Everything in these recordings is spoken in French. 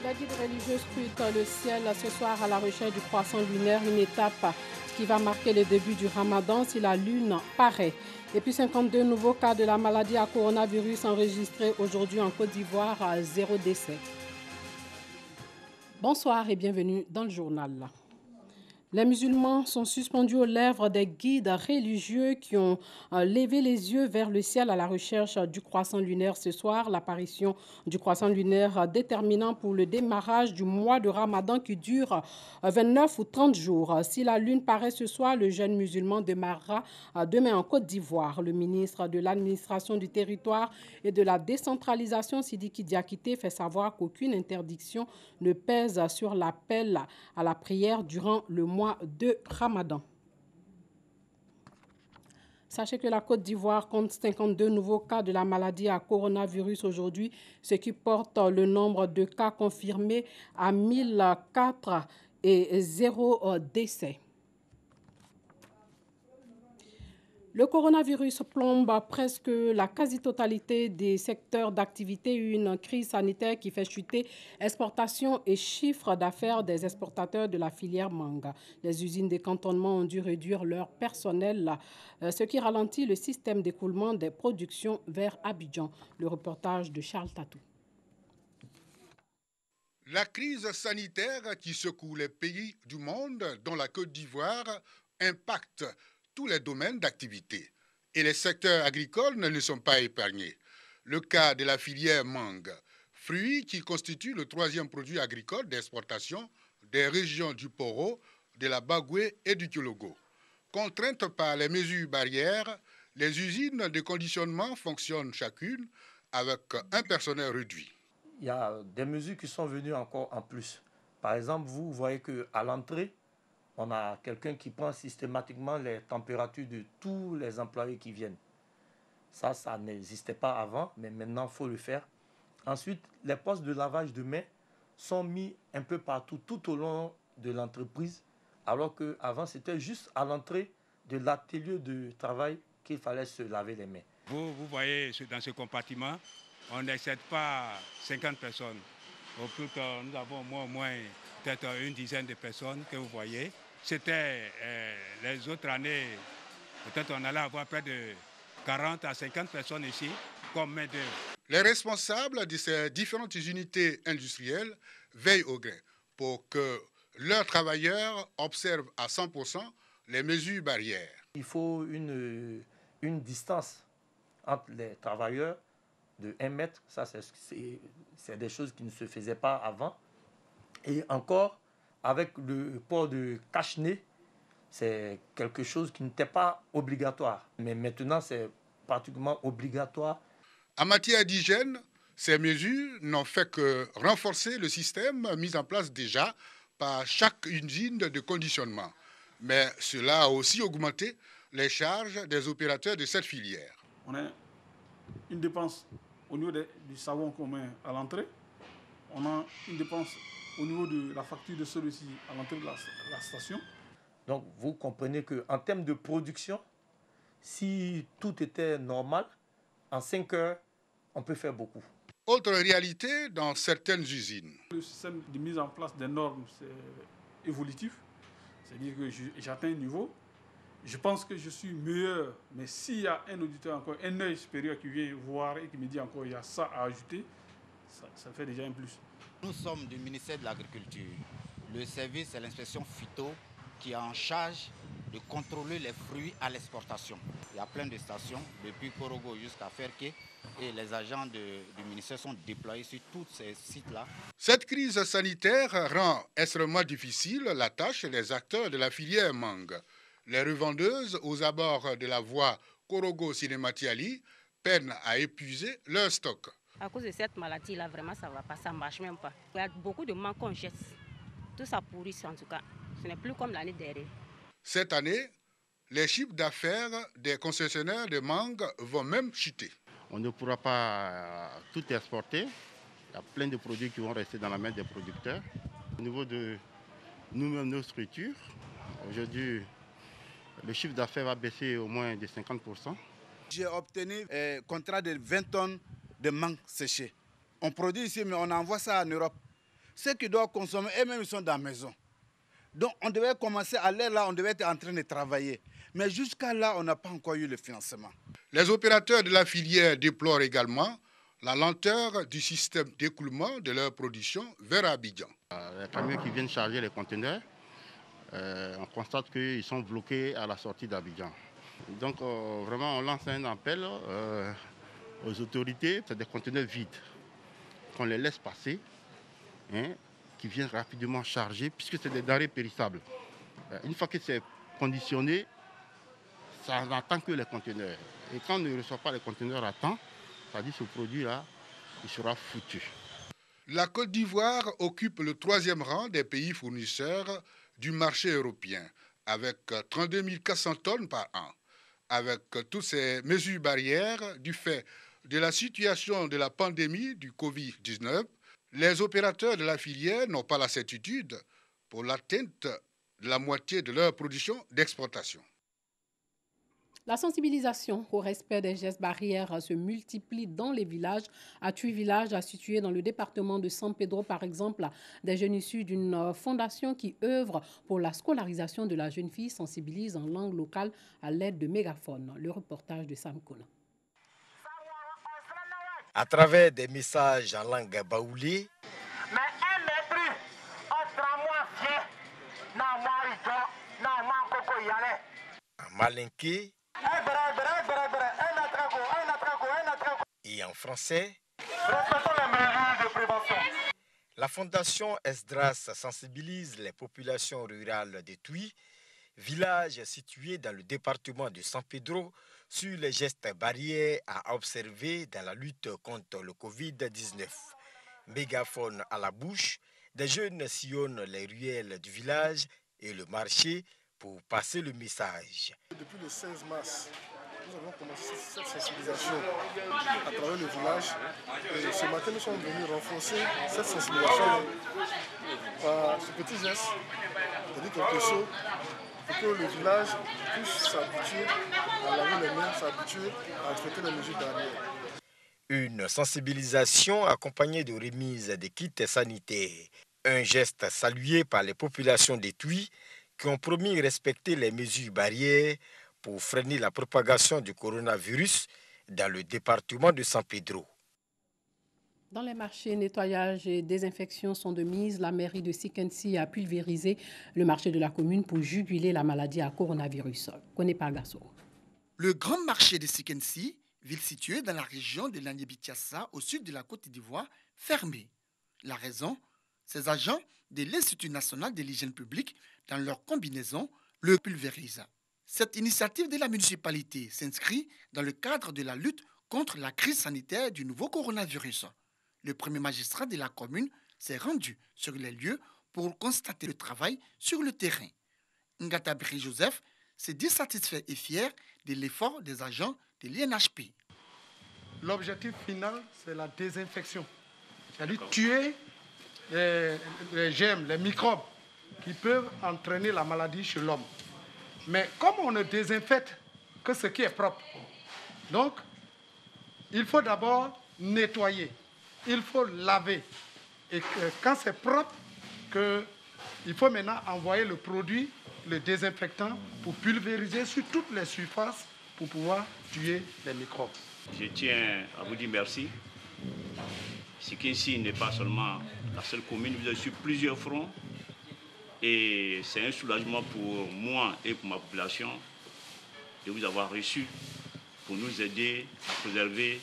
La guide religieuse scrute le ciel ce soir à la recherche du croissant lunaire, une étape qui va marquer le début du ramadan si la lune paraît. Et puis 52 nouveaux cas de la maladie à coronavirus enregistrés aujourd'hui en Côte d'Ivoire, 0 décès. Bonsoir et bienvenue dans le journal. Les musulmans sont suspendus aux lèvres des guides religieux qui ont levé les yeux vers le ciel à la recherche du croissant lunaire ce soir. L'apparition du croissant lunaire déterminant pour le démarrage du mois de Ramadan qui dure 29 ou 30 jours. Si la lune paraît ce soir, le jeûne musulman démarrera demain en Côte d'Ivoire. Le ministre de l'administration du territoire et de la décentralisation, Sidiki Diakité, fait savoir qu'aucune interdiction ne pèse sur l'appel à la prière durant le mois de Ramadan. Sachez que la Côte d'Ivoire compte 52 nouveaux cas de la maladie à coronavirus aujourd'hui, ce qui porte le nombre de cas confirmés à 1004 et 0 décès. Le coronavirus plombe presque la quasi-totalité des secteurs d'activité, une crise sanitaire qui fait chuter exportation et chiffre d'affaires des exportateurs de la filière manga. Les usines de cantonnement ont dû réduire leur personnel, ce qui ralentit le système d'écoulement des productions vers Abidjan. Le reportage de Charles Tatou. La crise sanitaire qui secoue les pays du monde, dont la Côte d'Ivoire, impacte tous les domaines d'activité. Et les secteurs agricoles ne sont pas épargnés. Le cas de la filière mangue, fruit qui constitue le troisième produit agricole d'exportation des régions du Poro, de la Bagoué et du Tiologo. Contraintes par les mesures barrières, les usines de conditionnement fonctionnent chacune avec un personnel réduit. Il y a des mesures qui sont venues encore en plus. Par exemple, vous voyez qu'à l'entrée, on a quelqu'un qui prend systématiquement les températures de tous les employés qui viennent. Ça n'existait pas avant, mais maintenant, il faut le faire. Ensuite, les postes de lavage de mains sont mis un peu partout, tout au long de l'entreprise, alors qu'avant, c'était juste à l'entrée de l'atelier de travail qu'il fallait se laver les mains. Vous voyez, dans ce compartiment, on n'excède pas 50 personnes. Au plus, nous avons au moins peut-être une dizaine de personnes que vous voyez. C'était les autres années, peut-être on allait avoir près de 40 à 50 personnes ici comme main-d'œuvre. Les responsables de ces différentes unités industrielles veillent au grain pour que leurs travailleurs observent à 100% les mesures barrières. Il faut une distance entre les travailleurs de 1 mètre. Ça, c'est des choses qui ne se faisaient pas avant. Et encore, avec le port de cache-nez, c'est quelque chose qui n'était pas obligatoire. Mais maintenant, c'est pratiquement obligatoire. En matière d'hygiène, ces mesures n'ont fait que renforcer le système mis en place déjà par chaque usine de conditionnement. Mais cela a aussi augmenté les charges des opérateurs de cette filière. On a une dépense au niveau du savon qu'on met à l'entrée. On a une dépense au niveau de la facture de celui-ci à l'entrée de la station. Donc vous comprenez qu'en termes de production, si tout était normal, en 5 heures, on peut faire beaucoup. Autre réalité dans certaines usines. Le système de mise en place des normes, c'est évolutif. C'est-à-dire que j'atteins un niveau, je pense que je suis meilleur, mais s'il y a un auditeur encore, un œil supérieur qui vient voir et qui me dit encore il y a ça à ajouter, ça fait déjà un plus. Nous sommes du ministère de l'Agriculture. Le service, c'est l'inspection phyto qui est en charge de contrôler les fruits à l'exportation. Il y a plein de stations, depuis Korogo jusqu'à Ferke, et les agents du ministère sont déployés sur tous ces sites-là. Cette crise sanitaire rend extrêmement difficile la tâche des acteurs de la filière mangue. Les revendeuses aux abords de la voie Korogo-Sinematiali peinent à épuiser leur stock. À cause de cette maladie-là, vraiment, ça ne va pas, ça ne marche même pas. Il y a beaucoup de manques qu'on jette. Tout ça pourrit, en tout cas. Ce n'est plus comme l'année dernière. Cette année, les chiffres d'affaires des concessionnaires de mangue vont même chuter. On ne pourra pas tout exporter. Il y a plein de produits qui vont rester dans la main des producteurs. Au niveau de nous-mêmes, nos structures, aujourd'hui, le chiffre d'affaires va baisser au moins de 50%. J'ai obtenu un contrat de 20 tonnes de mangue séchée. On produit ici, mais on envoie ça en Europe. Ceux qui doivent consommer, eux-mêmes, ils sont dans la maison. Donc, on devait commencer à l'air là, on devait être en train de travailler. Mais jusqu'à là, on n'a pas encore eu le financement. Les opérateurs de la filière déplorent également la lenteur du système d'écoulement de leur production vers Abidjan. Les camions qui viennent charger les conteneurs, on constate qu'ils sont bloqués à la sortie d'Abidjan. Donc vraiment, on lance un appel aux autorités. C'est des conteneurs vides qu'on les laisse passer, qui viennent rapidement charger, puisque c'est des denrées périssables. Une fois que c'est conditionné, ça n'attend que les conteneurs. Et quand on ne reçoit pas les conteneurs à temps, ça dit que ce produit-là, il sera foutu. La Côte d'Ivoire occupe le 3e rang des pays fournisseurs du marché européen, avec 32 400 tonnes par an. Avec toutes ces mesures barrières du fait de la situation de la pandémie du Covid-19, les opérateurs de la filière n'ont pas la certitude pour l'atteinte de la moitié de leur production d'exportation. La sensibilisation au respect des gestes barrières se multiplie dans les villages. À Tui village, situé dans le département de San Pedro, par exemple, des jeunes issus d'une fondation qui œuvre pour la scolarisation de la jeune fille sensibilisent en langue locale à l'aide de mégaphones. Le reportage de Sam Kona. À travers des messages en langue baoulé, en malinké et en français, la fondation Esdras sensibilise les populations rurales de Tui, village situé dans le département de San Pedro, sur les gestes barrières à observer dans la lutte contre le Covid-19. Mégaphone à la bouche, des jeunes sillonnent les ruelles du village et le marché pour passer le message. Depuis le 16 mars, nous avons commencé cette sensibilisation à travers le village. Et ce matin, nous sommes venus renforcer cette sensibilisation par ce petit geste, c'est-à-dire quelque chose pour que le village puisse s'habituer à laver les mains, s'habituer à respecter les mesures barrières. Une sensibilisation accompagnée de remises des kits sanitaires. Un geste salué par les populations des Tui qui ont promis respecter les mesures barrières pour freiner la propagation du coronavirus dans le département de San Pedro. Dans les marchés, nettoyage et désinfection sont de mise. La mairie de Sikensi a pulvérisé le marché de la commune pour juguler la maladie à coronavirus. Connais pas Gasso. Le grand marché de Sikensi, ville située dans la région de l'Anyébitiassa, au sud de la Côte d'Ivoire, fermé. La raison, ces agents de l'Institut national de l'hygiène publique, dans leur combinaison, le pulvérisent. Cette initiative de la municipalité s'inscrit dans le cadre de la lutte contre la crise sanitaire du nouveau coronavirus. Le premier magistrat de la commune s'est rendu sur les lieux pour constater le travail sur le terrain. Ngatabri Joseph s'est dit satisfait et fier de l'effort des agents de l'INHP. L'objectif final, c'est la désinfection. C'est-à-dire tuer les germes, les microbes qui peuvent entraîner la maladie chez l'homme. Mais comme on ne désinfecte que ce qui est propre, donc il faut d'abord nettoyer, il faut laver. Et quand c'est propre, il faut maintenant envoyer le produit, le désinfectant, pour pulvériser sur toutes les surfaces pour pouvoir tuer les microbes. Je tiens à vous dire merci. Sikensi n'est pas seulement la seule commune, vous êtes sur plusieurs fronts. Et c'est un soulagement pour moi et pour ma population de vous avoir reçu pour nous aider à préserver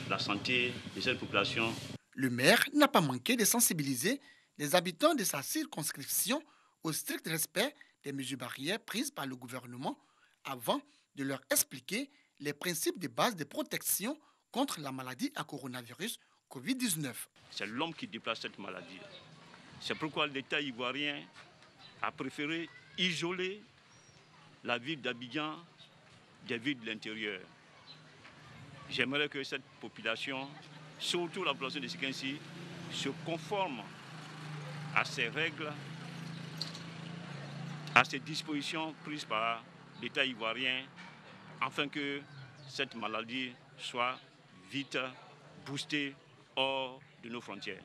la santé de cette population. Le maire n'a pas manqué de sensibiliser les habitants de sa circonscription au strict respect des mesures barrières prises par le gouvernement avant de leur expliquer les principes de base de protection contre la maladie à coronavirus Covid-19. C'est l'homme qui déplace cette maladie. C'est pourquoi l'État ivoirien a préféré isoler la ville d'Abidjan des villes de l'intérieur. J'aimerais que cette population, surtout la population de Sikensi, se conforme à ces règles, à ces dispositions prises par l'État ivoirien, afin que cette maladie soit vite boostée hors de nos frontières.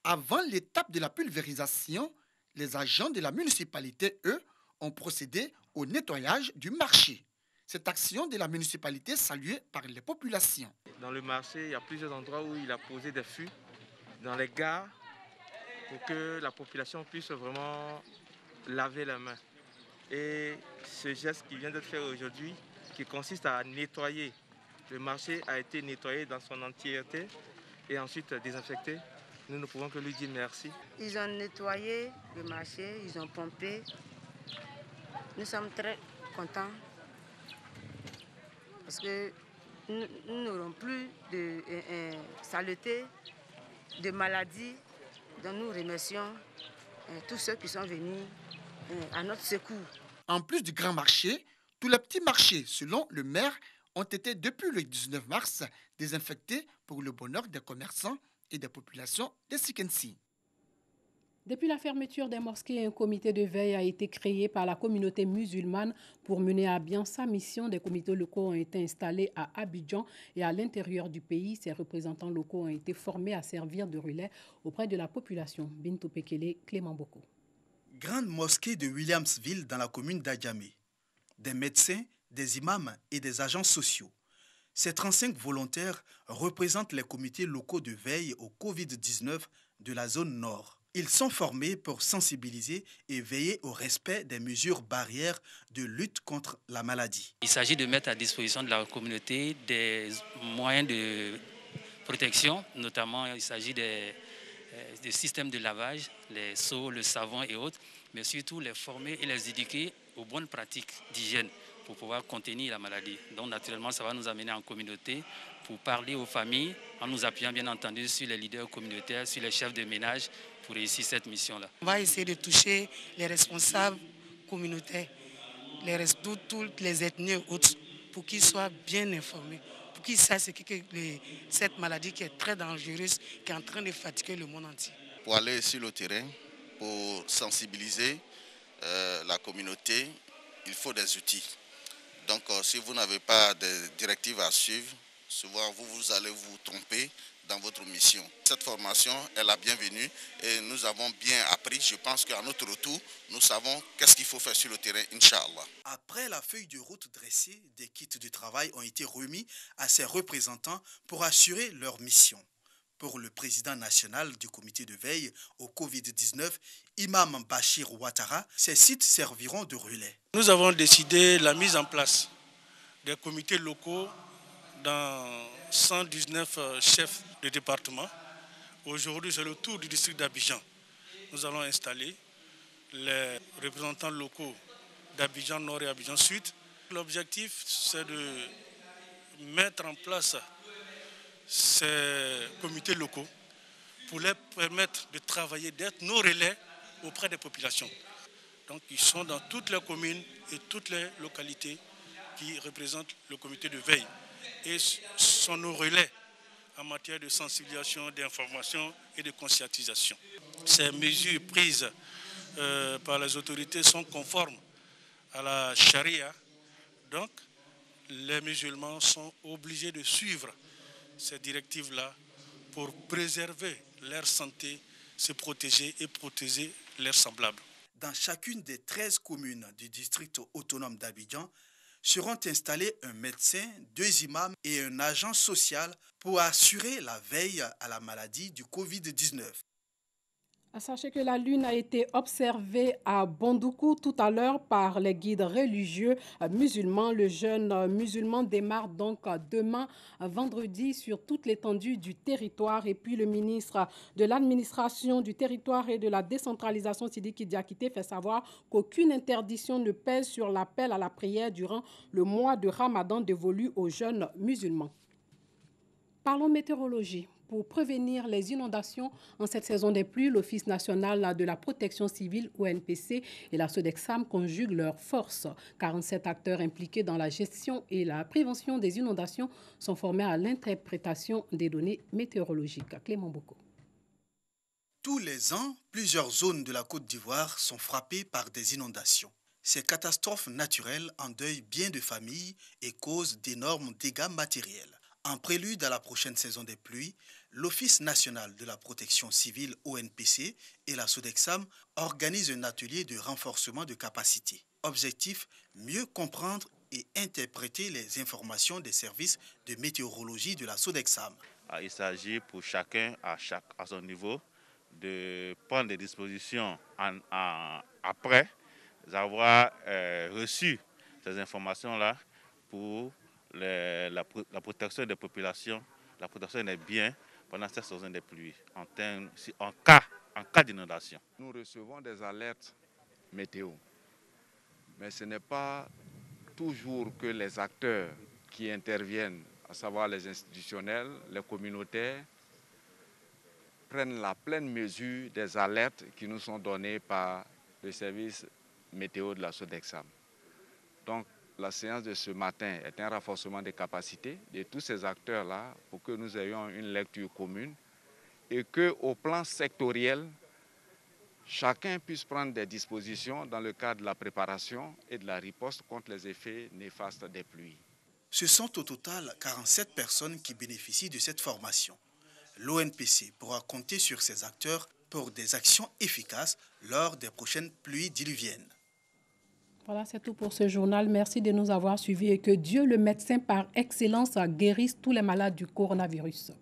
Avant l'étape de la pulvérisation, les agents de la municipalité, eux, ont procédé au nettoyage du marché. Cette action de la municipalité est saluée par les populations. Dans le marché, il y a plusieurs endroits où il a posé des fûts, dans les gares, pour que la population puisse vraiment laver les mains. Et ce geste qui vient d'être fait aujourd'hui, qui consiste à nettoyer, le marché a été nettoyé dans son entièreté et ensuite désinfecté. Nous ne pouvons que lui dire merci. Ils ont nettoyé le marché, ils ont pompé. Nous sommes très contents parce que nous n'aurons plus de saleté, de maladies. Donc nous remercions tous ceux qui sont venus à notre secours. En plus du grand marché, tous les petits marchés, selon le maire, ont été depuis le 19 mars désinfectés pour le bonheur des commerçants et des populations de Sikensi. Depuis la fermeture des mosquées, un comité de veille a été créé par la communauté musulmane pour mener à bien sa mission. Des comités locaux ont été installés à Abidjan et à l'intérieur du pays. Ces représentants locaux ont été formés à servir de relais auprès de la population. Bintou Pekele, Clément Boko. Grande mosquée de Williamsville dans la commune d'Adjamé. Des médecins, des imams et des agents sociaux. Ces 35 volontaires représentent les comités locaux de veille au Covid-19 de la zone nord. Ils sont formés pour sensibiliser et veiller au respect des mesures barrières de lutte contre la maladie. Il s'agit de mettre à disposition de la communauté des moyens de protection, notamment il s'agit des systèmes de lavage, les seaux, le savon et autres, mais surtout les former et les éduquer aux bonnes pratiques d'hygiène pour pouvoir contenir la maladie. Donc naturellement, ça va nous amener en communauté pour parler aux familles, en nous appuyant bien entendu sur les leaders communautaires, sur les chefs de ménage, pour réussir cette mission-là. On va essayer de toucher les responsables communautaires, toutes les ethnies et autres, pour qu'ils soient bien informés, pour qu'ils sachent ce que cette maladie qui est très dangereuse, qui est en train de fatiguer le monde entier. Pour aller sur le terrain, pour sensibiliser la communauté, il faut des outils. Donc si vous n'avez pas de directives à suivre, souvent vous allez vous tromper dans votre mission. Cette formation est la bienvenue et nous avons bien appris. Je pense qu'à notre retour, nous savons qu'est-ce qu'il faut faire sur le terrain, Inch'Allah. Après la feuille de route dressée, des kits de travail ont été remis à ces représentants pour assurer leur mission. Pour le président national du comité de veille au Covid-19, Imam Bachir Ouattara, ces sites serviront de relais. Nous avons décidé la mise en place des comités locaux dans 119 chefs de département. Aujourd'hui, c'est le tour du district d'Abidjan. Nous allons installer les représentants locaux d'Abidjan Nord et Abidjan Sud. L'objectif, c'est de mettre en place ces comités locaux pour leur permettre de travailler, d'être nos relais auprès des populations. Donc, ils sont dans toutes les communes et toutes les localités qui représentent le comité de veille. Et sont nos relais en matière de sensibilisation, d'information et de conscientisation. Ces mesures prises par les autorités sont conformes à la charia. Donc, les musulmans sont obligés de suivre ces directives-là pour préserver leur santé, se protéger et protéger leurs semblables. Dans chacune des 13 communes du district autonome d'Abidjan, seront installés un médecin, 2 imams et un agent social pour assurer la veille à la maladie du Covid-19. Sachez que la lune a été observée à Bondoukou tout à l'heure par les guides religieux musulmans. Le jeûne musulman démarre donc demain, vendredi, sur toute l'étendue du territoire. Et puis le ministre de l'administration du territoire et de la décentralisation, Sidiki Diakité, fait savoir qu'aucune interdiction ne pèse sur l'appel à la prière durant le mois de Ramadan dévolu aux jeunes musulmans. Parlons météorologie. Pour prévenir les inondations en cette saison des pluies, l'Office national de la protection civile, ONPC, et la Sodexam conjuguent leurs forces. 47 acteurs impliqués dans la gestion et la prévention des inondations sont formés à l'interprétation des données météorologiques. Clément Boko. Tous les ans, plusieurs zones de la Côte d'Ivoire sont frappées par des inondations. Ces catastrophes naturelles endeuillent bien de familles et causent d'énormes dégâts matériels. En prélude à la prochaine saison des pluies, l'Office national de la protection civile ONPC et la Sodexam organisent un atelier de renforcement de capacité. Objectif, mieux comprendre et interpréter les informations des services de météorologie de la Sodexam. Il s'agit pour chacun à son niveau de prendre des dispositions après avoir reçu ces informations-là pour la protection des populations, la protection des biens pendant cette saison des pluies, en cas d'inondation. Nous recevons des alertes météo, mais ce n'est pas toujours que les acteurs qui interviennent, à savoir les institutionnels, les communautaires, prennent la pleine mesure des alertes qui nous sont données par le service météo de la Sodexam. Donc, la séance de ce matin est un renforcement des capacités de tous ces acteurs-là pour que nous ayons une lecture commune et qu'au plan sectoriel, chacun puisse prendre des dispositions dans le cadre de la préparation et de la riposte contre les effets néfastes des pluies. Ce sont au total 47 personnes qui bénéficient de cette formation. L'ONPC pourra compter sur ces acteurs pour des actions efficaces lors des prochaines pluies diluviennes. Voilà, c'est tout pour ce journal. Merci de nous avoir suivis et que Dieu, le médecin par excellence, guérisse tous les malades du coronavirus.